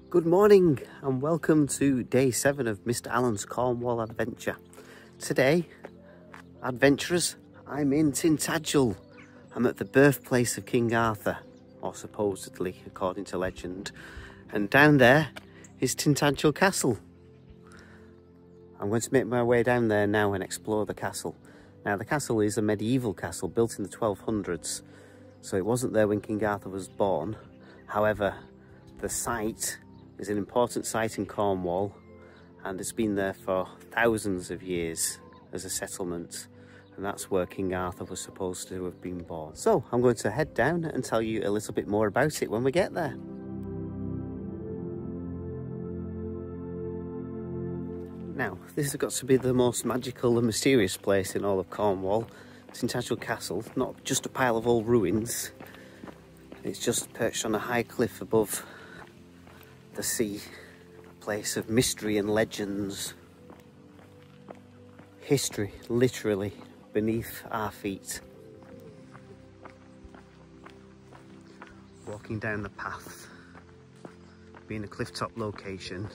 Good morning and welcome to day 7 of Mr. Allen's Cornwall adventure. Today, adventurers, I'm in Tintagel. I'm at the birthplace of King Arthur, or supposedly according to legend, and down there is Tintagel Castle. I'm going to make my way down there now and explore the castle. Now the castle is a medieval castle built in the 1200s, so it wasn't there when King Arthur was born. However, the site is an important site in Cornwall and it's been there for thousands of years as a settlement, and that's where King Arthur was supposed to have been born. So I'm going to head down and tell you a little bit more about it when we get there. Now, this has got to be the most magical and mysterious place in all of Cornwall. Tintagel Castle, not just a pile of old ruins, it's just perched on a high cliff above the sea, a place of mystery and legends. History, literally, beneath our feet. Walking down the path, being a clifftop location,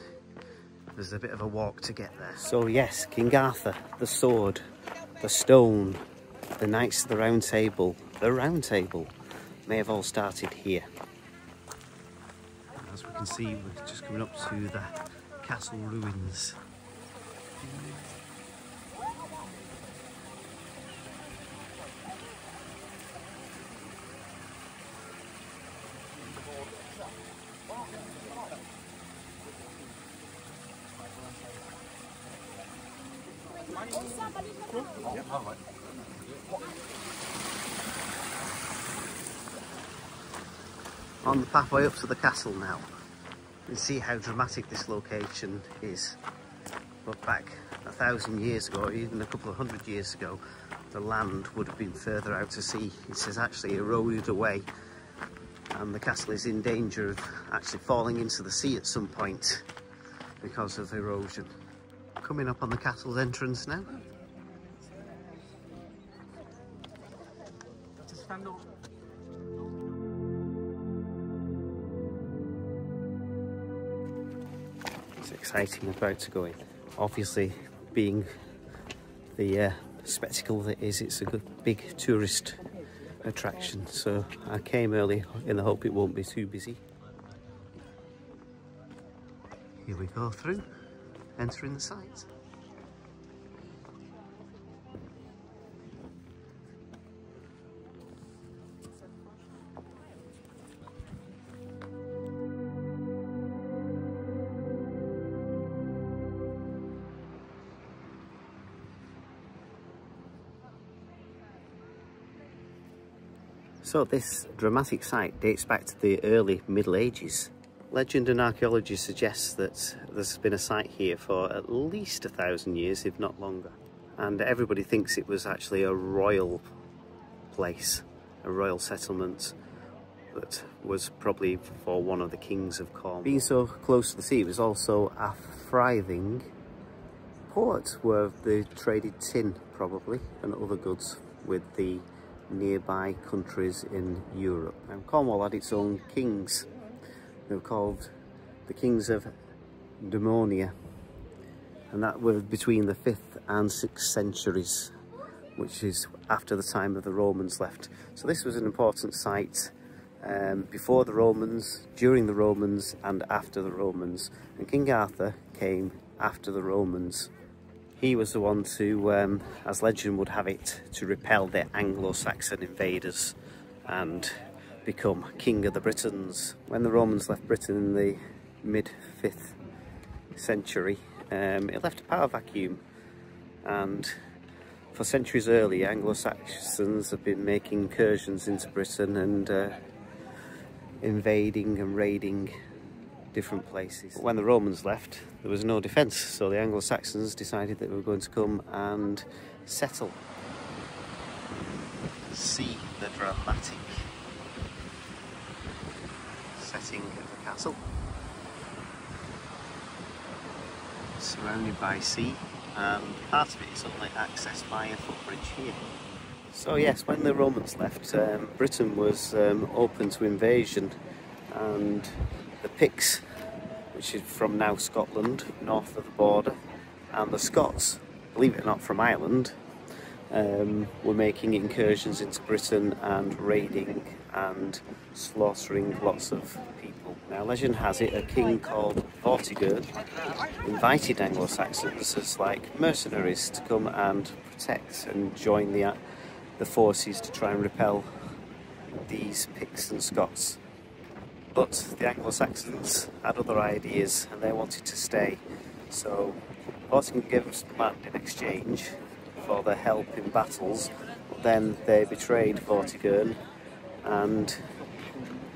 there's a bit of a walk to get there. So yes, King Arthur, the sword, the stone, the Knights of the Round Table may have all started here. As we can see, we're just coming up to the castle ruins. On the pathway up to the castle now. You can see how dramatic this location is. But back 1,000 years ago, or even a couple of hundred years ago, the land would have been further out to sea. It has actually eroded away, and the castle is in danger of actually falling into the sea at some point because of erosion. Coming up on the castle's entrance now. Exciting about to go in. Obviously, being the spectacle that it is, it's a good big tourist attraction, so I came early in the hope it won't be too busy. Here we go through, entering the site. So this dramatic site dates back to the early Middle Ages. Legend and archaeology suggests that there's been a site here for at least 1,000 years, if not longer. And everybody thinks it was actually a royal place, a royal settlement that was probably for one of the kings of Cornwall. Being so close to the sea, it was also a thriving port where they traded tin, probably, and other goods with the nearby countries in Europe. And Cornwall had its own kings. They were called the Kings of Demonia, and that was between the 5th and 6th centuries, which is after the time of the Romans left. So this was an important site before the Romans, during the Romans and after the Romans, and King Arthur came after the Romans. He was the one to, as legend would have it, to repel the Anglo-Saxon invaders and become King of the Britons. When the Romans left Britain in the mid-5th century, it left a power vacuum, and for centuries earlier, Anglo-Saxons have been making incursions into Britain and invading and raiding different places. When the Romans left, there was no defence, so the Anglo-Saxons decided that they were going to come and settle. See the dramatic setting of the castle. Surrounded by sea, and part of it is only accessed by a footbridge here. So yes, when the Romans left, Britain was open to invasion, and the Picts which is from now Scotland, north of the border, and the Scots, believe it or not, from Ireland, were making incursions into Britain and raiding and slaughtering lots of people. Now, legend has it a king called Vortigern invited Anglo-Saxons as like mercenaries to come and protect and join the forces to try and repel these Picts and Scots. But the Anglo-Saxons had other ideas and they wanted to stay, so Vortigern gave them some land in exchange for their help in battles. Then they betrayed Vortigern and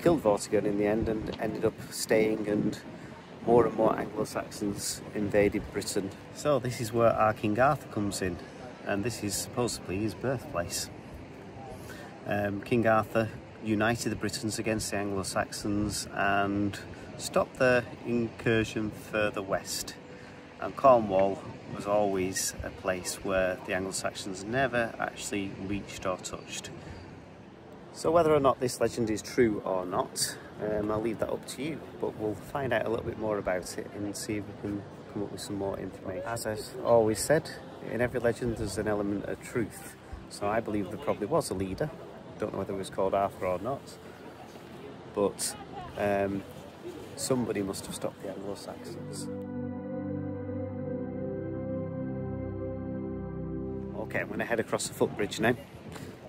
killed Vortigern in the end, and ended up staying, and more Anglo-Saxons invaded Britain. So this is where our King Arthur comes in, and this is supposedly his birthplace. King Arthur united the Britons against the Anglo-Saxons and stopped their incursion further west. And Cornwall was always a place where the Anglo-Saxons never actually reached or touched. So whether or not this legend is true or not, I'll leave that up to you, but we'll find out a little bit more about it and see if we can come up with some more information. As I've always said, in every legend there's an element of truth. So I believe there probably was a leader. Don't know whether it was called Arthur or not, but somebody must have stopped the Anglo-Saxons. Okay, I'm going to head across the footbridge now.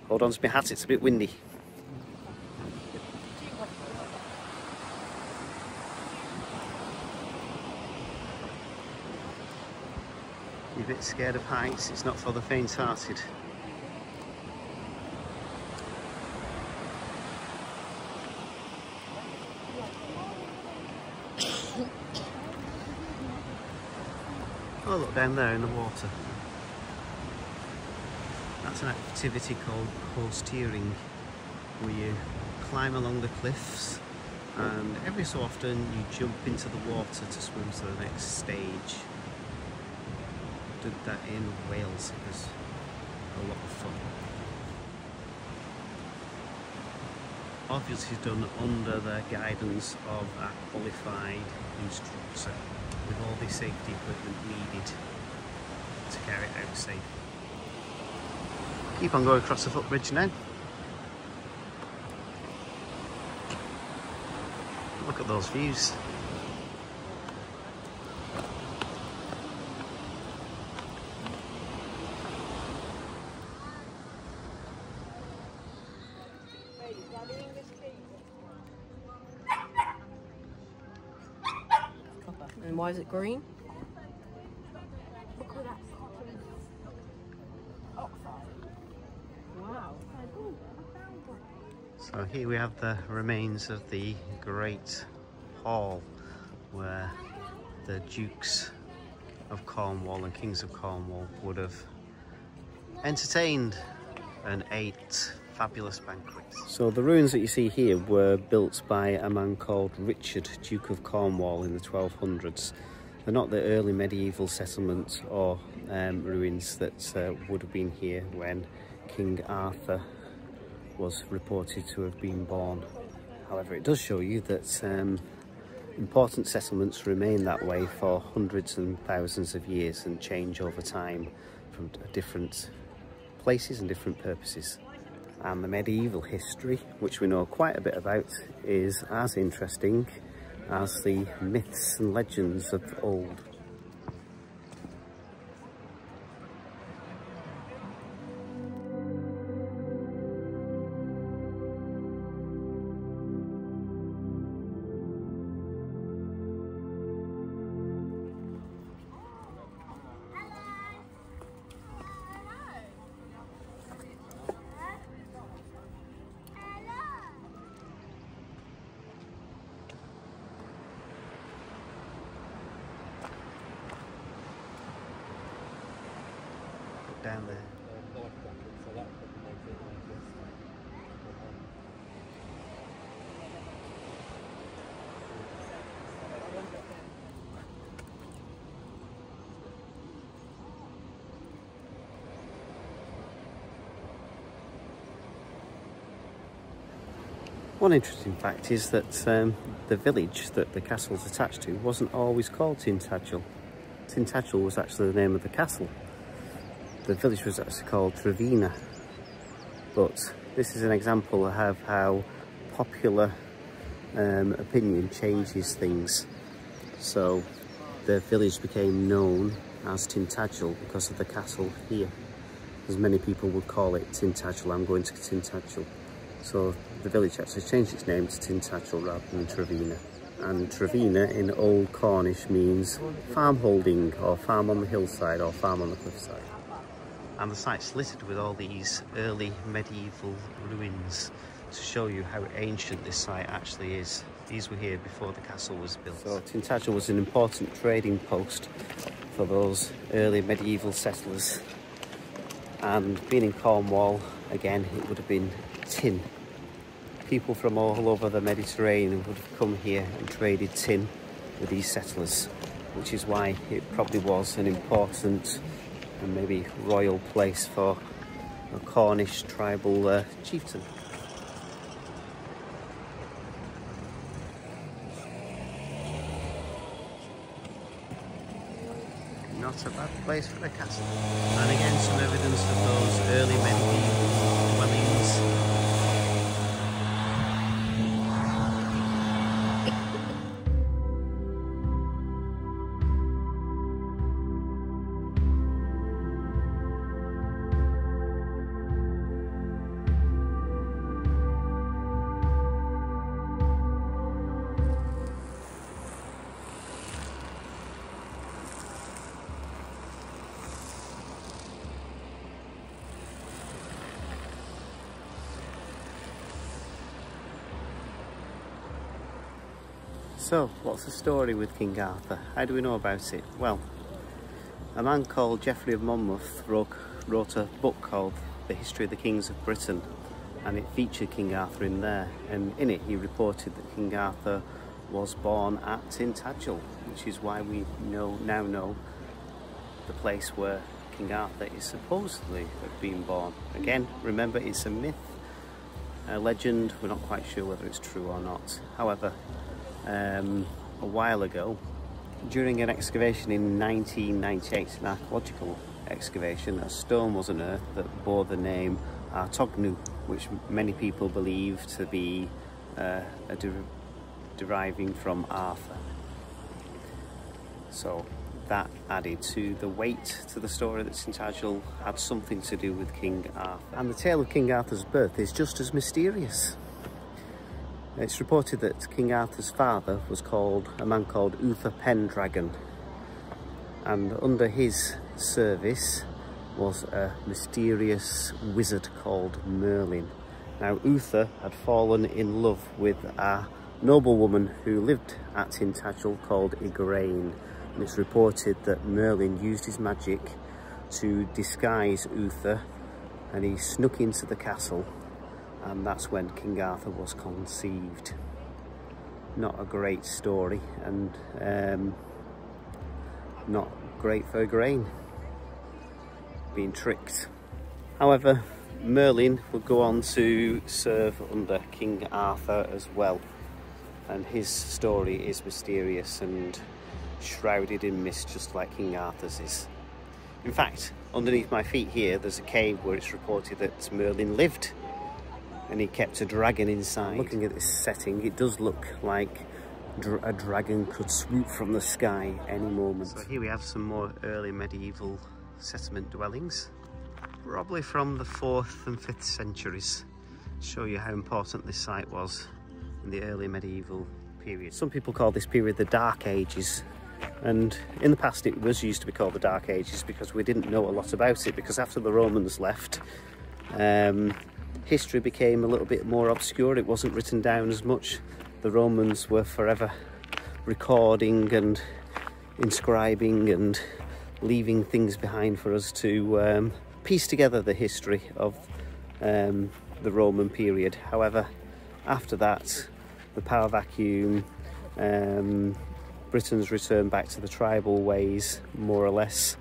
Hold on to my hat, it's a bit windy. You're a bit scared of heights, it's not for the faint-hearted. Oh, look down there in the water. That's an activity called coasteering, where you climb along the cliffs and every so often you jump into the water to swim to the next stage. Did that in Wales, it was a lot of fun. Obviously done under the guidance of a qualified instructor with all the safety equipment needed to carry it out safely. Keep on going across the footbridge now. Look at those views. And why is it green? Wow. So here we have the remains of the Great Hall where the Dukes of Cornwall and Kings of Cornwall would have entertained and ate fabulous banquets. So the ruins that you see here were built by a man called Richard, Duke of Cornwall, in the 1200s. They're not the early medieval settlements or ruins that would have been here when King Arthur was reported to have been born. However, it does show you that important settlements remain that way for hundreds and thousands of years and change over time from different places and different purposes. And the medieval history, which we know quite a bit about, is as interesting as the myths and legends of old. Down there. One interesting fact is that the village that the castle's attached to wasn't always called Tintagel. Tintagel was actually the name of the castle. The village was actually called Trevena. But this is an example of how popular opinion changes things. So the village became known as Tintagel because of the castle here. As many people would call it Tintagel, I'm going to Tintagel. So the village actually changed its name to Tintagel rather than Trevena. And Trevena in Old Cornish means farm holding, or farm on the hillside, or farm on the cliffside. And the site's littered with all these early medieval ruins to show you how ancient this site actually is. These were here before the castle was built. So Tintagel was an important trading post for those early medieval settlers. And being in Cornwall, again, it would have been tin. People from all over the Mediterranean would have come here and traded tin with these settlers, which is why it probably was an important and maybe royal place for a Cornish tribal chieftain. Not a bad place for a castle. And again, some evidence of those early medieval dwellings. So, what's the story with King Arthur? How do we know about it? Well, a man called Geoffrey of Monmouth wrote a book called The History of the Kings of Britain, and it featured King Arthur in there, and in it he reported that King Arthur was born at Tintagel, which is why we now know the place where King Arthur is supposedly have been born. Again, remember, it's a myth, a legend. We're not quite sure whether it's true or not. However, a while ago, during an excavation in 1998, an archaeological excavation, a stone was unearthed that bore the name Artognu, which many people believe to be deriving from Arthur. So that added to the weight to the story that Tintagel had something to do with King Arthur. And the tale of King Arthur's birth is just as mysterious. It's reported that King Arthur's father was a man called Uther Pendragon, and under his service was a mysterious wizard called Merlin. Now, Uther had fallen in love with a noblewoman who lived at Tintagel called Igraine, and it's reported that Merlin used his magic to disguise Uther, and he snuck into the castle, and that's when King Arthur was conceived. Not a great story, and not great for Igraine, being tricked. However, Merlin would go on to serve under King Arthur as well, and his story is mysterious and shrouded in mist, just like King Arthur's is. In fact, underneath my feet here there's a cave where it's reported that Merlin lived, and he kept a dragon inside. Looking at this setting, it does look like a dragon could swoop from the sky any moment. So here we have some more early medieval settlement dwellings, probably from the 4th and 5th centuries. Show you how important this site was in the early medieval period. Some people call this period the Dark Ages, and in the past it was used to be called the Dark Ages because we didn't know a lot about it, because after the Romans left, history became a little bit more obscure. It wasn't written down as much. The Romans were forever recording and inscribing and leaving things behind for us to piece together the history of the Roman period. However, after that, the power vacuum, Britain's returned back to the tribal ways, more or less,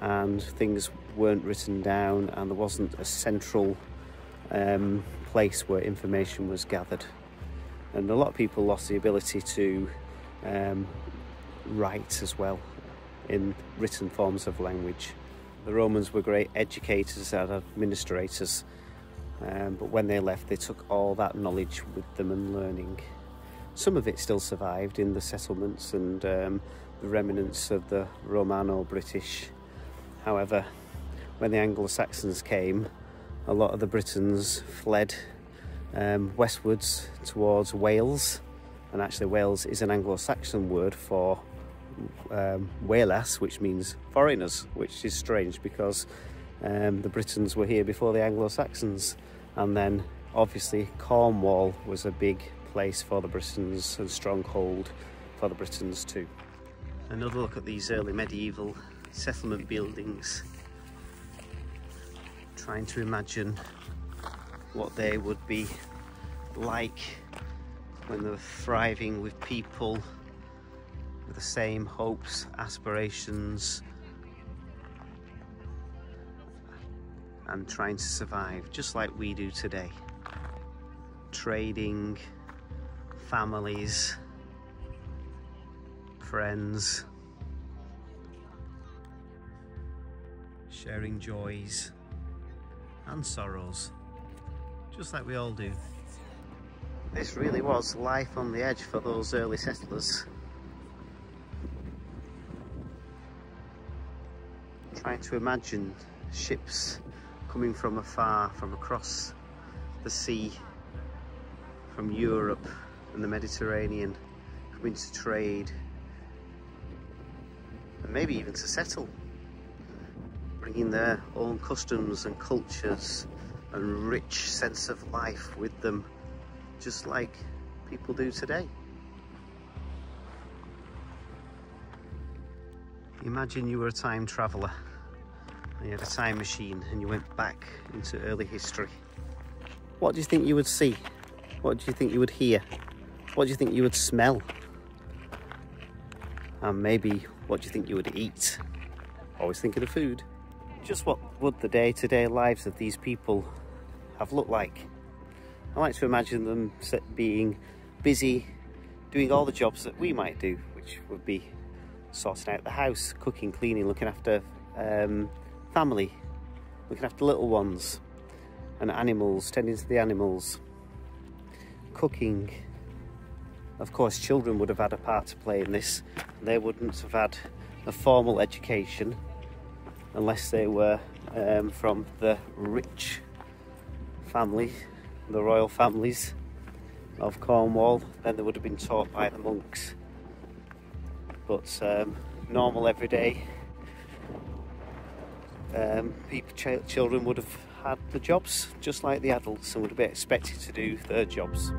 and things weren't written down, and there wasn't a central place where information was gathered. and a lot of people lost the ability to write as well in written forms of language. The Romans were great educators and administrators, but when they left they took all that knowledge with them and learning. Some of it still survived in the settlements and the remnants of the Romano-British. However, when the Anglo-Saxons came, a lot of the Britons fled westwards towards Wales, and actually Wales is an Anglo-Saxon word for Wales, which means foreigners, which is strange because the Britons were here before the Anglo-Saxons. And then obviously Cornwall was a big place for the Britons and stronghold for the Britons too. Another look at these early medieval settlement buildings, trying to imagine what they would be like when they were thriving with people with the same hopes, aspirations, and trying to survive just like we do today. Trading, families, friends, sharing joys and sorrows, just like we all do. This really was life on the edge for those early settlers. Trying to imagine ships coming from afar, from across the sea, from Europe and the Mediterranean, coming to trade and maybe even to settle, bringing their own customs and cultures and rich sense of life with them, just like people do today. Imagine you were a time traveller and you had a time machine and you went back into early history. What do you think you would see? What do you think you would hear? What do you think you would smell? And maybe what do you think you would eat? Always thinking of food. Just what would the day-to-day lives of these people have looked like? I like to imagine them being busy doing all the jobs that we might do, which would be sorting out the house, cooking, cleaning, looking after family, looking after little ones and animals, tending to the animals, cooking. Of course, children would have had a part to play in this. They wouldn't have had a formal education unless they were from the rich family, the royal families of Cornwall. Then they would have been taught by the monks. But normal everyday children would have had the jobs just like the adults and would be expected to do their jobs.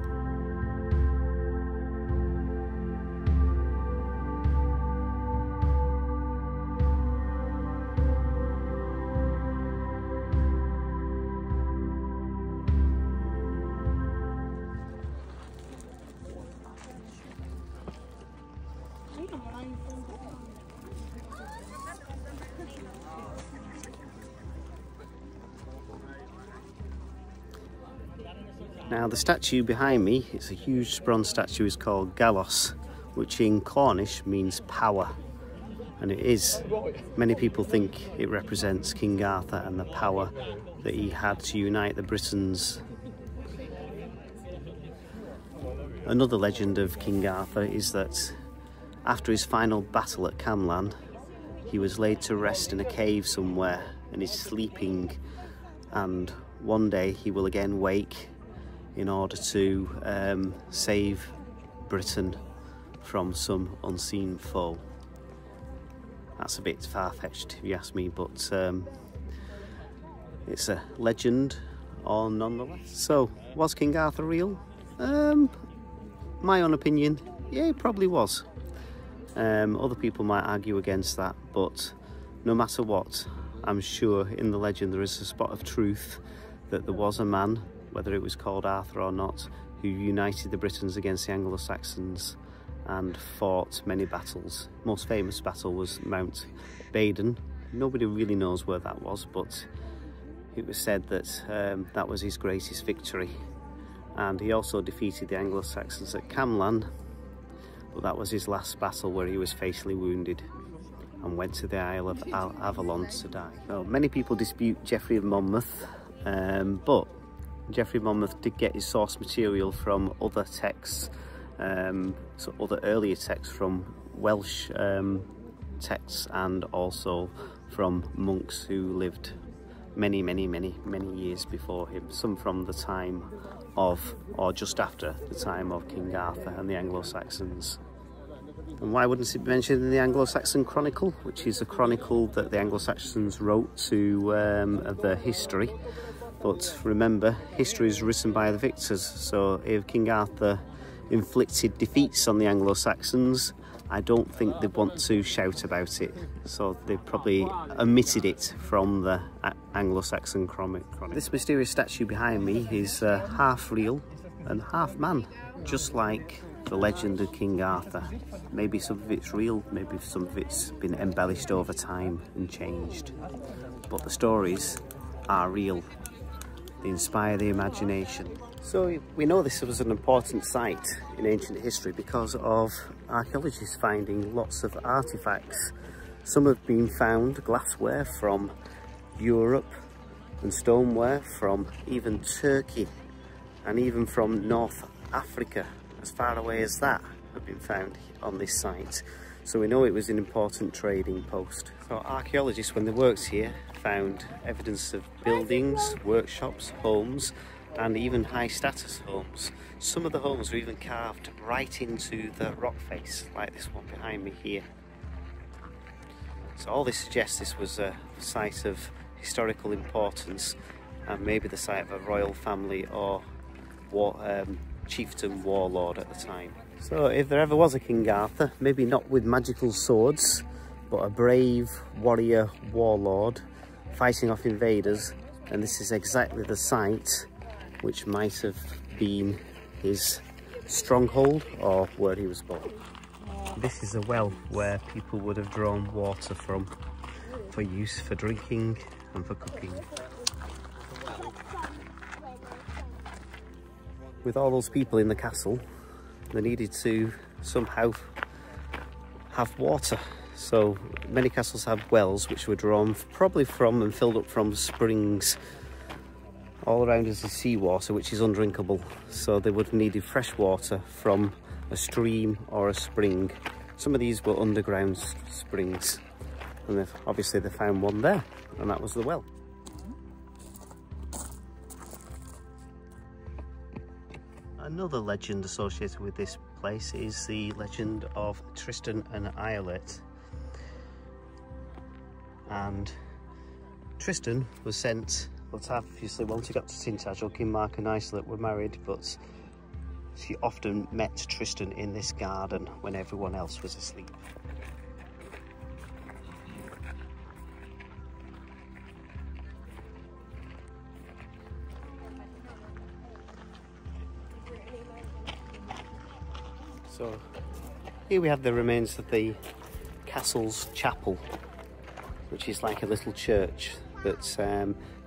Now the statue behind me, it's a huge bronze statue, is called Gallos, which in Cornish means power. And it is, many people think it represents King Arthur and the power that he had to unite the Britons. Another legend of King Arthur is that after his final battle at Camlan, he was laid to rest in a cave somewhere and is sleeping, and one day he will again wake in order to save Britain from some unseen foe. That's a bit far-fetched if you ask me, but it's a legend nonetheless. So, was King Arthur real? My own opinion, yeah, he probably was. Other people might argue against that, but no matter what, I'm sure in the legend there is a spot of truth that there was a man, whether it was called Arthur or not, who united the Britons against the Anglo-Saxons and fought many battles. Most famous battle was Mount Badon. Nobody really knows where that was, but it was said that that was his greatest victory, and he also defeated the Anglo-Saxons at Camlan, but that was his last battle where he was fatally wounded and went to the Isle of Avalon to die. Well, many people dispute Geoffrey of Monmouth, but Geoffrey of Monmouth did get his source material from other texts, so other earlier texts from Welsh texts, and also from monks who lived many years before him, some from the time of, or just after the time of, King Arthur and the Anglo-Saxons. And why wouldn't it be mentioned in the Anglo-Saxon Chronicle, which is a chronicle that the Anglo-Saxons wrote to of their history? But remember, history is written by the victors, so if King Arthur inflicted defeats on the Anglo-Saxons, I don't think they'd want to shout about it, so they probably omitted it from the Anglo-Saxon Chronicle. This mysterious statue behind me is half real and half man, just like the legend of King Arthur. Maybe some of it's real, maybe some of it's been embellished over time and changed, but the stories are real. They inspire the imagination. So we know this was an important site in ancient history because of archaeologists finding lots of artifacts. Some have been found, glassware from Europe and stoneware from even Turkey and even from North Africa, as far away as that, have been found on this site. So we know it was an important trading post. So archaeologists, when they worked here, found evidence of buildings, workshops, homes, and even high status homes. Some of the homes were even carved right into the rock face, like this one behind me here. So all this suggests this was a site of historical importance, and maybe the site of a royal family or chieftain warlord at the time. So if there ever was a King Arthur, maybe not with magical swords, but a brave warrior warlord fighting off invaders, and this is exactly the site which might have been his stronghold or where he was born. This is a well where people would have drawn water from for use for drinking and for cooking. With all those people in the castle, they needed to somehow have water. So many castles have wells which were drawn probably from and filled up from springs. All around is the seawater, which is undrinkable. So they would have needed fresh water from a stream or a spring. Some of these were underground springs, and obviously they found one there, and that was the well. Another legend associated with this place is the legend of Tristan and Iolette. And Tristan was sent, but obviously once he got to Tintagel, King Mark and Isolette were married, but she often met Tristan in this garden when everyone else was asleep. So here we have the remains of the castle's chapel, which is like a little church that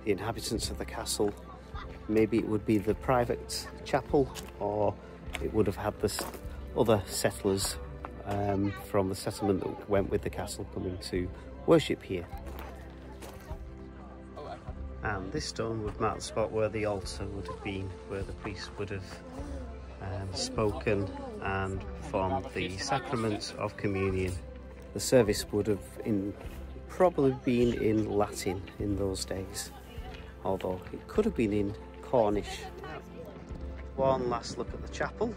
the inhabitants of the castle, maybe it would be the private chapel, or it would have had the other settlers from the settlement that went with the castle coming to worship here. And this stone would mark the spot where the altar would have been, where the priest would have spoken and performed the sacrament of communion. The service would have probably been in Latin in those days, although it could have been in Cornish. One last look at the chapel.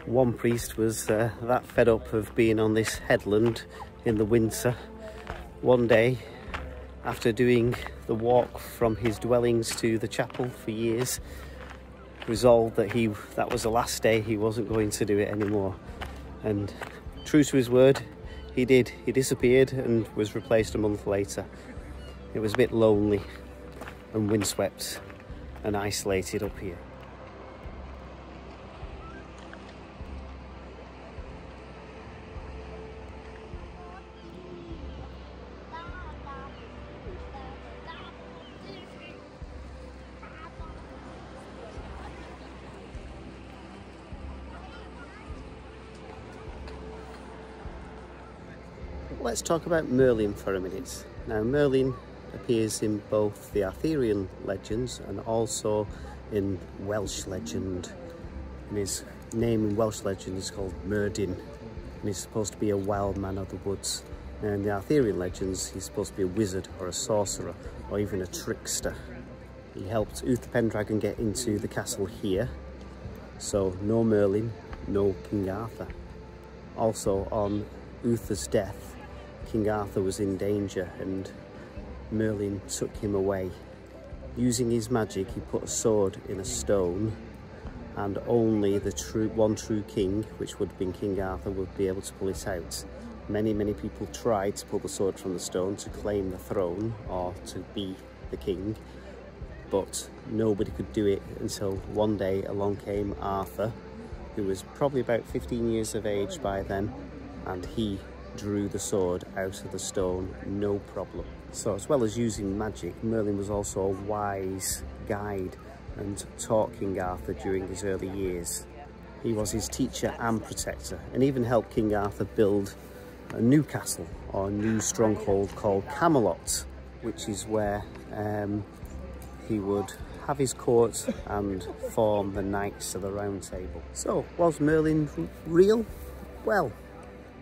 One priest was that fed up of being on this headland in the winter. One day, after doing the walk from his dwellings to the chapel for years, resolved that that was the last day, he wasn't going to do it anymore. And true to his word, he did. He disappeared and was replaced a month later. It was a bit lonely and windswept and isolated up here. let's talk about Merlin for a minute. Now, Merlin appears in both the Arthurian legends and also in Welsh legend. And his name in Welsh legend is called Myrddin, and he's supposed to be a wild man of the woods. Now, in the Arthurian legends, he's supposed to be a wizard or a sorcerer or even a trickster. He helped Uther Pendragon get into the castle here, so no Merlin, no King Arthur. Also, on Uther's death, King Arthur was in danger and Merlin took him away. Using his magic, he put a sword in a stone, and only the one true king, which would have been King Arthur, would be able to pull it out. Many people tried to pull the sword from the stone to claim the throne or to be the king, but nobody could do it until one day along came Arthur, who was probably about 15 years of age by then, and he drew the sword out of the stone, no problem. So as well as using magic, Merlin was also a wise guide and taught King Arthur during his early years. He was his teacher and protector, and even helped King Arthur build a new castle or a new stronghold called Camelot, which is where he would have his court and form the Knights of the Round Table. So, was Merlin real? Well,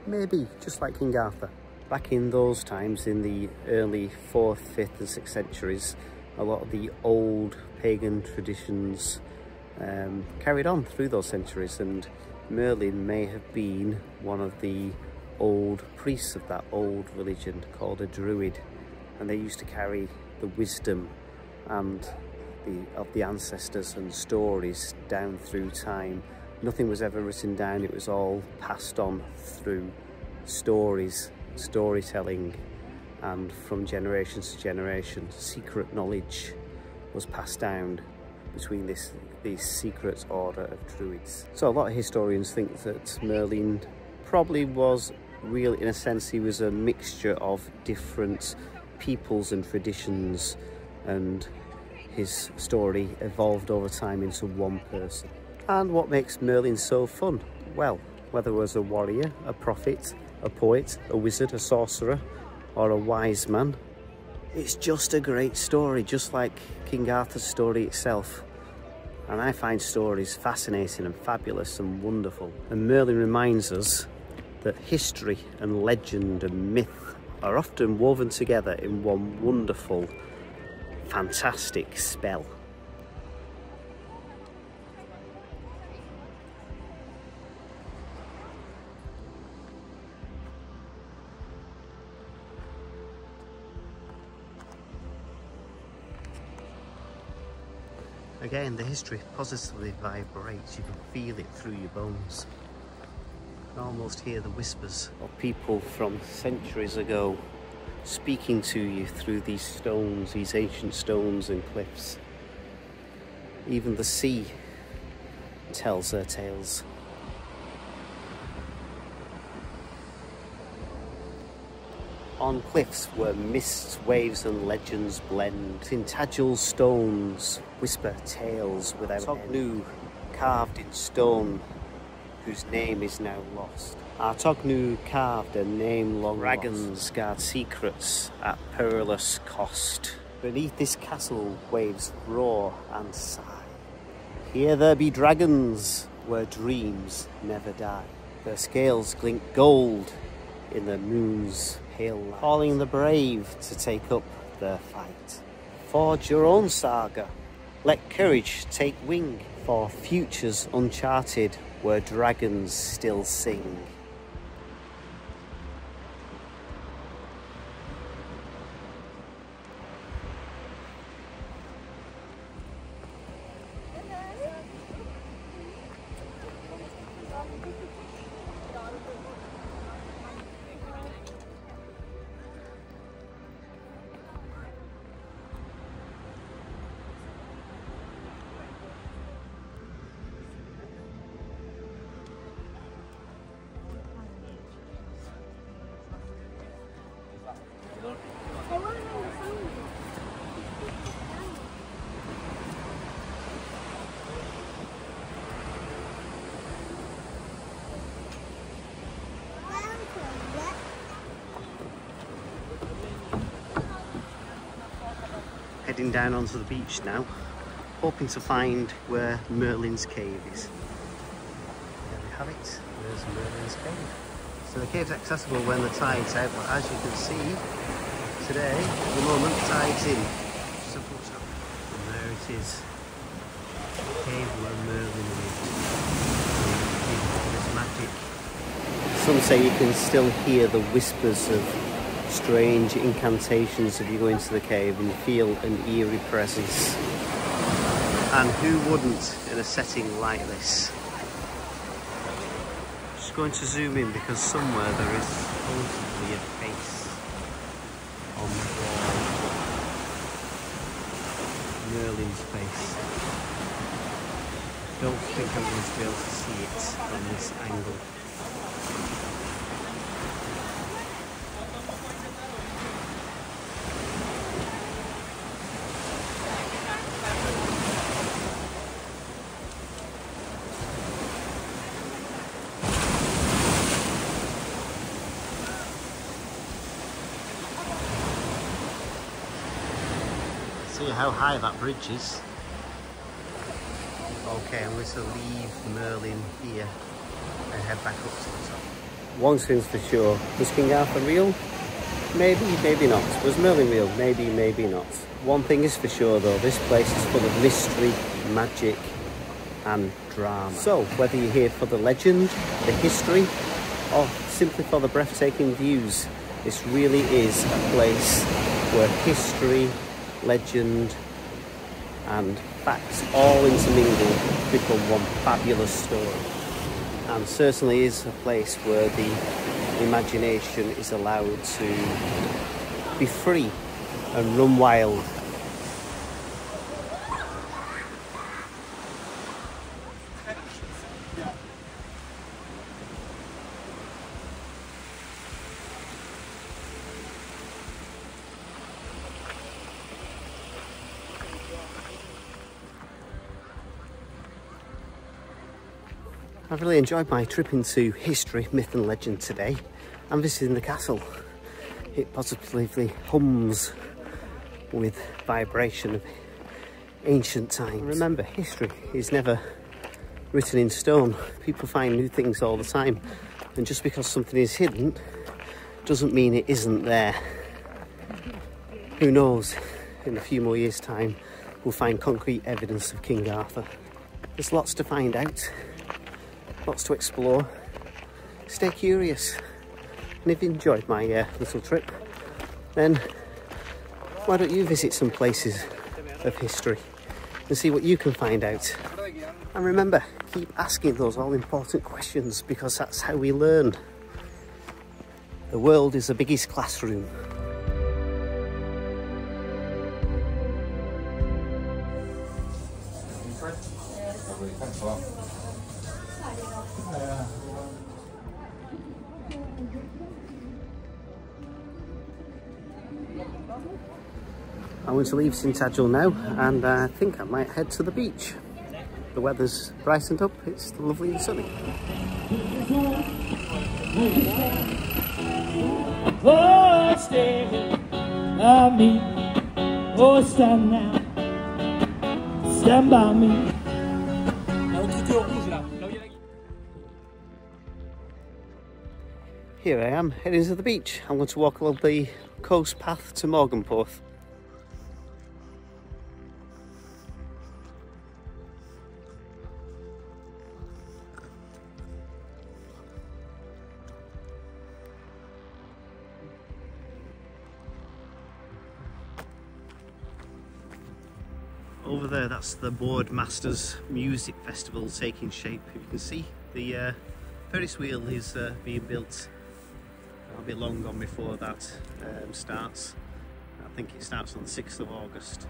maybe, just like King Arthur. Back in those times, in the early 4th, 5th and 6th centuries, a lot of the old pagan traditions carried on through those centuries, and Merlin may have been one of the old priests of that old religion called a druid, and they used to carry the wisdom and of the ancestors and stories down through time. Nothing was ever written down, it was all passed on through stories, storytelling, and from generation to generation, secret knowledge was passed down between this secret order of druids. So a lot of historians think that Merlin probably was real in a sense. He was a mixture of different peoples and traditions, and his story evolved over time into one person. And what makes Merlin so fun? Well, whether it was a warrior, a prophet, a poet, a wizard, a sorcerer, or a wise man, it's just a great story, just like King Arthur's story itself. And I find stories fascinating and fabulous and wonderful. And Merlin reminds us that history and legend and myth are often woven together in one wonderful, fantastic spell. Again, the history positively vibrates. You can feel it through your bones. You can almost hear the whispers of people from centuries ago speaking to you through these stones, these ancient stones and cliffs. Even the sea tells their tales. On cliffs where mists, waves and legends blend, Tintagel stones whisper tales without end. Carved in stone, whose name is now lost. Artognu carved a name long Dragons guard secrets at perilous cost. Beneath this castle waves roar and sigh. Here there be dragons where dreams never die. Their scales glint gold in the moon's pale light, calling the brave to take up their fight. Forge your own saga, let courage take wing, for futures uncharted where dragons still sing. heading down onto the beach now, hoping to find where Merlin's cave is. There we have it, there's Merlin's cave. So the cave's accessible when the tide's out, but as you can see today, at the moment the tide's in. Just a photo. And there it is, the cave where Merlin lived. It's magic. Some say you can still hear the whispers of strange incantations if you go into the cave and feel an eerie presence. And who wouldn't in a setting like this? Just going to zoom in because somewhere there is supposedly a face on the wall. Merlin's face. Don't think I'm going to be able to see it from this angle. See how high that bridge is. Okay, I'm going to leave Merlin here and head back up to the top. One thing's for sure, was King Arthur real? Maybe, maybe not. Was Merlin real? Maybe, maybe not. One thing is for sure though, this place is full of mystery, magic and drama. So, whether you're here for the legend, the history, or simply for the breathtaking views, this really is a place where history, legend and facts all intermingled become one fabulous story, and certainly is a place where the imagination is allowed to be free and run wild. I've really enjoyed my trip into history, myth and legend today. I'm visiting the castle. It positively hums with vibration of ancient times. Remember, history is never written in stone. People find new things all the time. And just because something is hidden doesn't mean it isn't there. Who knows, in a few more years' time, we'll find concrete evidence of King Arthur. There's lots to find out. Lots to explore. Stay curious, and if you enjoyed my little trip, then why don't you visit some places of history and see what you can find out. And remember, keep asking those all important questions, because that's how we learn. The world is the biggest classroom. I'm going to leave Tintagel now, and I think I might head to the beach. The weather's brightened up, it's lovely and sunny. Oh, stay by me. Oh, stand now. Stand by me. Here I am, heading to the beach. I'm going to walk along the coast path to Morganporth. Over there, that's the Boardmasters Music Festival taking shape. If you can see, the Ferris wheel is being built. I'll be long gone before that starts. I think it starts on the 6th of August.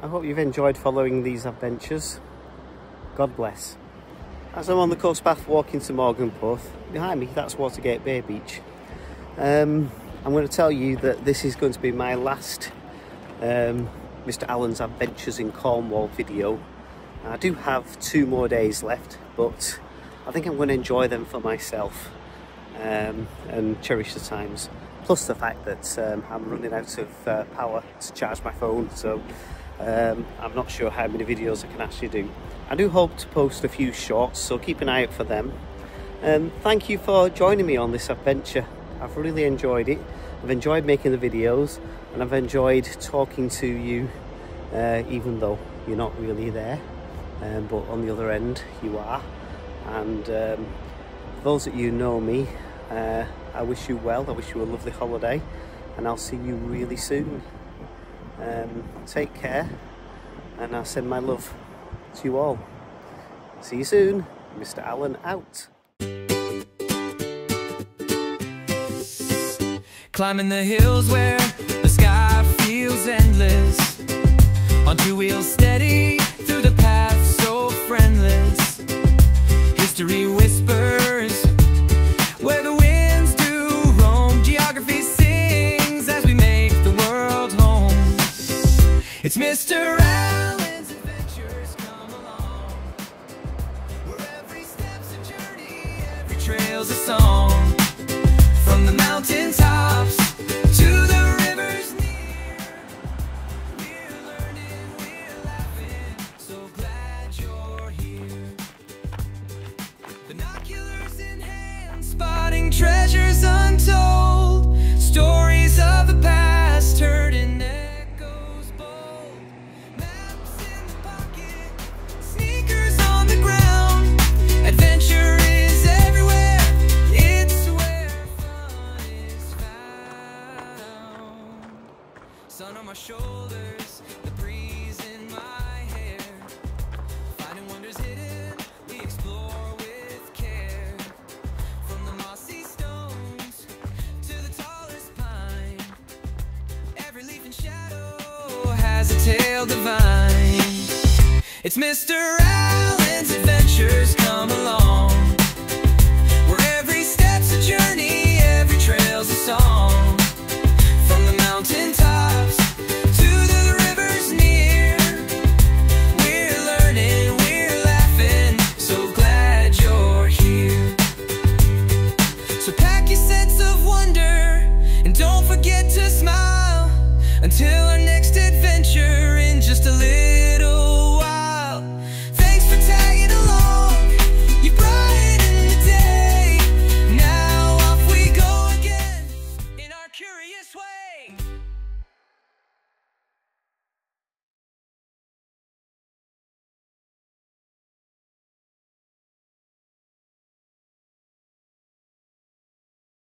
I hope you've enjoyed following these adventures. God bless. As I'm on the coast path walking to Morganporth, behind me that's Watergate Bay Beach. I'm going to tell you that this is going to be my last Mr. Allen's Adventures in Cornwall video. I do have 2 more days left, but I think I'm going to enjoy them for myself and cherish the times. Plus the fact that I'm running out of power to charge my phone, so I'm not sure how many videos I can actually do. I do hope to post a few shorts, so keep an eye out for them. Thank you for joining me on this adventure. I've really enjoyed it. I've enjoyed making the videos, and I've enjoyed talking to you, even though you're not really there, but on the other end you are. And those that you know me, I wish you well. I wish you a lovely holiday, and I'll see you really soon. Take care, and I send my love to you all. See you soon. Mr. Allen out. Climbing the hills where the sky feels endless, on two wheels steady through the path so friendless. History whispers where the winds do roam. Geography sings as we make the world home. It's Mr. Allen's adventures come along, where every step's a journey, every trail's a song. From the mountain tops to the rivers near, we're learning, we're laughing, so glad you're here. Binoculars in hand, spotting treasures untold, stories of the past heard in echoes bold. Maps in the pocket, sneakers on the ground, adventure is everywhere, it's where fun is found. Sun on my shoulders, the breeze in my hair, finding wonders hidden, we explore with care. From the mossy stones to the tallest pine, every leaf and shadow has a tale divine. It's Mr. Allen's adventures come along, where every step's a journey, every trail's a song. From the mountain tops to the rivers near, we're learning, we're laughing, so glad you're here. So pack your sense of wonder, and don't forget to smile until our next adventure.